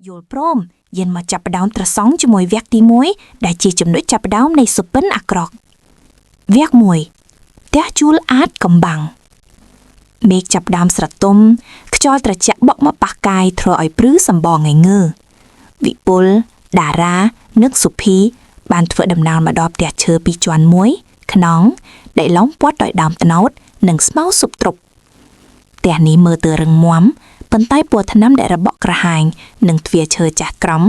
យល់ព្រមយានមកចាប់ផ្ដើមត្រសងជាមួយវគ្គទី1ដែលជាចំណុចចាប់ផ្ដើមនៃសុពិនអាក្រក់វគ្គ1ផ្ទះជួលអាចកំបាំងមេឃចាប់ផ្ដើមស្រទុំខ្យល់ត្រជាក់បក់មកប៉ះកាយធ្វើឲ្យព្រឺសម្បងងើវិពុលតារានិងសុភីបានធ្វើដំណើរមកដល់ផ្ទះឈើពីរជាន់មួយខ្នងដែលឡោមព័ទ្ធដោយដើមត្នោតនិងស្មៅស៊ុបទ្រុបផ្ទះនេះមើលទៅរឹងមាំប៉ុន្តែពណ៌ថ្នាំដែលរបក់ក្រហាញនិងទ្វារឈើចាស់ក្រំ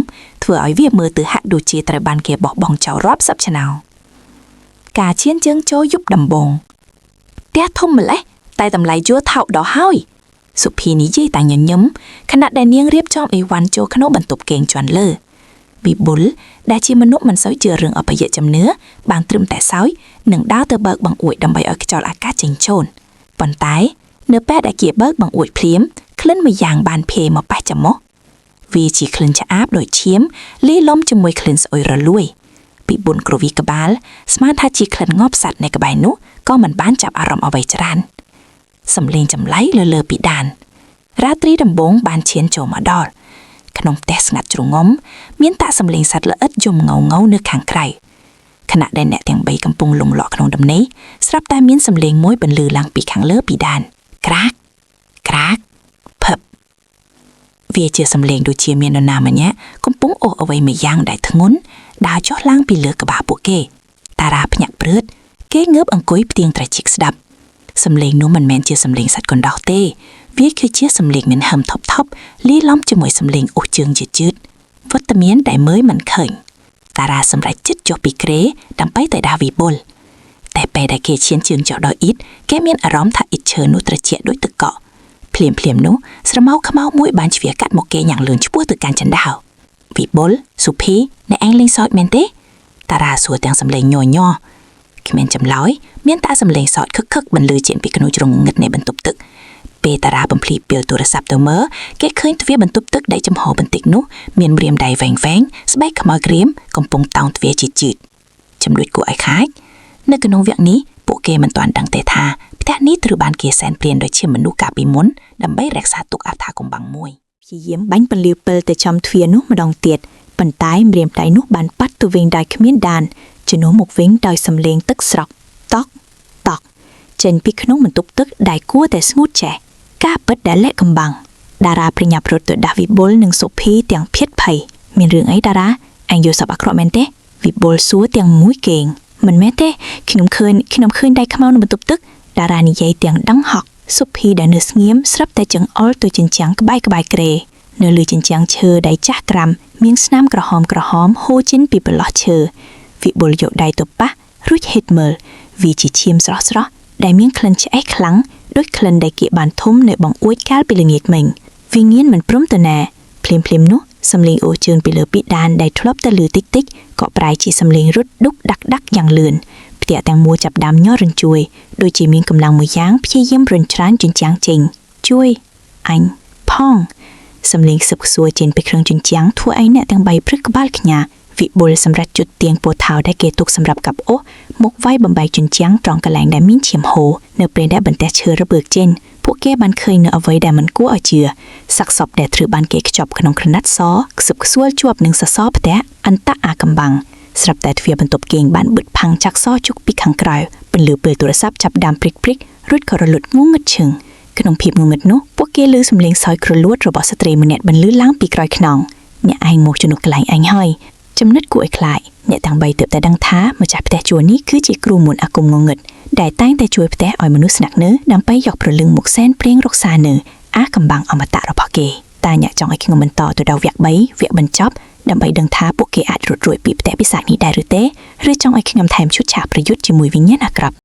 ធ្វើឲ្យវាមើលទៅហាក់ដូចជាត្រូវបានគេបោះបង់ចោលរាប់សិបឆ្នាំការឈានជើងចូលយប់ដំបងផ្ទះធំម្លេះតែតម្លៃយួរថោកដល់ហើយសុភីនិយាយតែញញឹមខណៈដែលនាងរៀបចំអីវ៉ាន់ចូលក្នុងបន្ទប់គេងជាន់លើវិបុលដែលជាមនុស្សមិនសូវជឿរឿងអបិយជំនឿបានត្រឹមតែសោយនិងដើរទៅបើកបង្អួចដើម្បីឲ្យខ្យល់អាកាសចេញចូលប៉ុន្តែនៅពេលដែលគេបើកបង្អួចភ្លាមក្លិនមួយយ៉ាងបានភាយមកប៉ះច្រមុះវាជាក្លិនឆ្អាបដូចឈាមលាយឡំជាមួយក្លិនស្អុយរលួយពីបុនក្រវីក្បាលស្មានថាជាក្លិនងាប់សត្វនៅក្បែរនោះក៏មិនបានចាប់អារម្មណ៍អ្វីច្រើនសំឡេងចម្លៃលើពីដានរាត្រីដំបូងបានឈានចូលមកដល់ក្នុងផ្ទះស្ងាត់ជ្រងំមានតាក់សំឡេងសត្វល្អិតយំងងនៅខាងក្រៅខណៈដែលអ្នកទាំង3កំពុងលងលក់ក្នុងដំណេកស្រាប់តែមានសំឡេងមួយបន្លឺឡើងពីខាងលើពីដានក្រាកក្រាកភឹបវាជាសំឡេងដូចជាមាននរណាម្នាក់កំពុងអូសអ្វីមួយយ៉ាងដែលធ្ងន់ដើរចុះឡើងពីលើក្បាលពួកគេតារាភ្ញាក់ព្រឺតគេងើបអង្គុយផ្ទៀងត្រចៀកស្ដាប់សំឡេងនោះមិនមែនជាសំឡេងសត្វកណ្ដោះទេវាគឺជាសំឡេងមានហឹមថប់លាយឡំជាមួយសំឡេងអូសជើងយឺតវត្តមានដែលមើលមិនឃើញតារាសម្រេចចិត្តចុះពីគ្រែដើម្បីទៅដាវីបុលតែពេលដែលគេឈានជើងចុះដល់អ៊ីតគេមានអារម្មណ៍ថាអ៊ីតឈើនោះត្រជាក់ដូចទឹកកកភ្លាមនោះស្រមោលខ្មៅមួយបានជ្រៀកាត់មកគេយ៉ាងលឿនឆ្ពោះទៅកាន់ចន្ទៅវិបុលសុភីអ្នកឯងលេងសើចមែនទេតារាសួរទាំងសំឡេងញ័រគ្មានចម្លើយមានតែសំឡេងសើចខឹកបន្លឺចេញពីក្នុងជ្រុងងឹតនៃបន្ទប់ទឹកពេលតារាបំភ្លីពីលទូរស័ព្ទទៅមើលគេឃើញទ្វារបន្ទប់ទឹកដែលចំហបន្តិចនោះមានម្រាមដៃវែងស្បែកខ្មៅក្រៀមកំពុងតោងទ្វារជឺតចំដូចគួរឲ្យខាចនៅក្នុងវគ្គនេះពួកគេមិនទាន់ដឹងទេថាផ្ទះនេះត្រូវបានគេសែនព្រានដោយជាមនុស្សកាលពីមុនដើម្បីរក្សាទុកអត្ថាកំបាំងមួយព្យាយាមបាញ់ពន្លឺពិលទៅចំទ្វារនោះម្ដងទៀតប៉ុន្តែម្រាមដៃនោះបានប៉ាត់ទៅវិញដោយគ្មានដានជំនួសមកវិញដោយសំឡេងទឹកស្រក់តក់តក់ចេញពីក្នុងបន្ទប់ទឹកដែលគួរតែស្ងួតចេះការពិតដែលលាក់កំបាំងតារាប្រញាប់រត់ទៅដាស់វិបុលនិងសុភីទាំងភៀតភ័យមានរឿងអីតារាអញយល់សប្តិអាក្រក់មែនទេវិបុលសួរទាំងមួយគេងមិនមែនទេខ្ញុំឃើញដៃខ្មៅនៅបន្ទប់ទឹកតារានិយាយទាំងដង្ហក់សុភីដែលនៅស្ងៀមស្រាប់តែចង្អុលទៅជញ្ជាំងក្បែរក្រែនៅលើជញ្ជាំងឈើដែលចាស់ក្រាំមានស្នាមក្រហមហូរចេញពីបន្លោះឈើវិបុលយកដៃទៅប៉ះរួចហេតុមើលវាជាឈាមស្រស់ដែលមានក្លិនឆ្អេះខ្លាំងដូចក្លិនដែលគេបានធំនៅបង្អួចកាលពីល្ងាចមិញវិញ្ញាណមិនព្រមទៅណាភ្លាមនោះសំឡេងអូសជើងពីលើពីដានដែលធ្លាប់តែលឺតិចក៏ប្រែជាសំឡេងរត់ដុកដាក់យ៉ាងលឿនផ្ទះទាំងមូលចាប់ដើមញ័ររញ្ជួយដូចជាមានកម្លាំងមួយយ៉ាងព្យាយាមរុញច្រានជញ្ជាំងចេញជួយអញផងសំឡេងខ្សឹបខ្សួរចេញពីក្នុងជញ្ជាំងធ្វើឲ្យអ្នកទាំង3ព្រឹកក្បាលខ្ញាវិបុលសម្រាប់ជុតទៀងពោះថៅដែលគេទុកសម្រាប់កាប់អូសមកវាយបំបែកជញ្ជាំងត្រង់កន្លែងដែលមានឈាមហូរនៅពេលដែលបន្ទះឈើរបឺកចេញពួកគេបានឃើញនៅអ្វីដែលមិនគួរឲ្យជឿសាកសពដែលត្រូវបានគេខ្ចប់ក្នុងក្រណាត់សខ្សឹបខ្សួលជាប់នឹងសសរផ្ទះអន្តអាកំបាំងស្រាប់តែទ្វារបន្ទប់គេងបានបិទផាំងចាក់សជុកពីខាងក្រៅពន្លឺពេលទូរស័ព្ទចាប់ដើមព្រិចរួចក៏រលត់ងងឹតឈឹងក្នុងភាពងងឹតនោះពួកគេឮសំឡេងសោយគ្រលួតរបស់ស្ត្រីម្នាក់បន្លឺឡើងពីក្រោយខ្នងអ្នកឯងមកជំនួសកន្លែងអញហើយចំណិតគួរឲ្យខ្លាចអ្នកទាំង3ទើបតែដឹងថាម្ចាស់ផ្ទះជួលនេះគឺជាគ្រូមុនអាគមងងឹតដែលតែងតែជួយផ្ទះឲ្យមនុស្សស្នាក់នៅដើម្បីយកព្រលឹងមកសែនព្រៀងរក្សានៅអាកំបាំងអមតៈរបស់គេតែអ្នកចង់ឲ្យខ្ញុំបន្តទៅដល់វគ្គ3វគ្គបញ្ចប់ដើម្បីដឹងថាពួកគេអាចរត់រួចពីផ្ទះពិសាចនេះដែរឬទេឬចង់ឲ្យខ្ញុំថែមឈុតឆាកប្រយុទ្ធជាមួយវិញ្ញាណអាក្រក់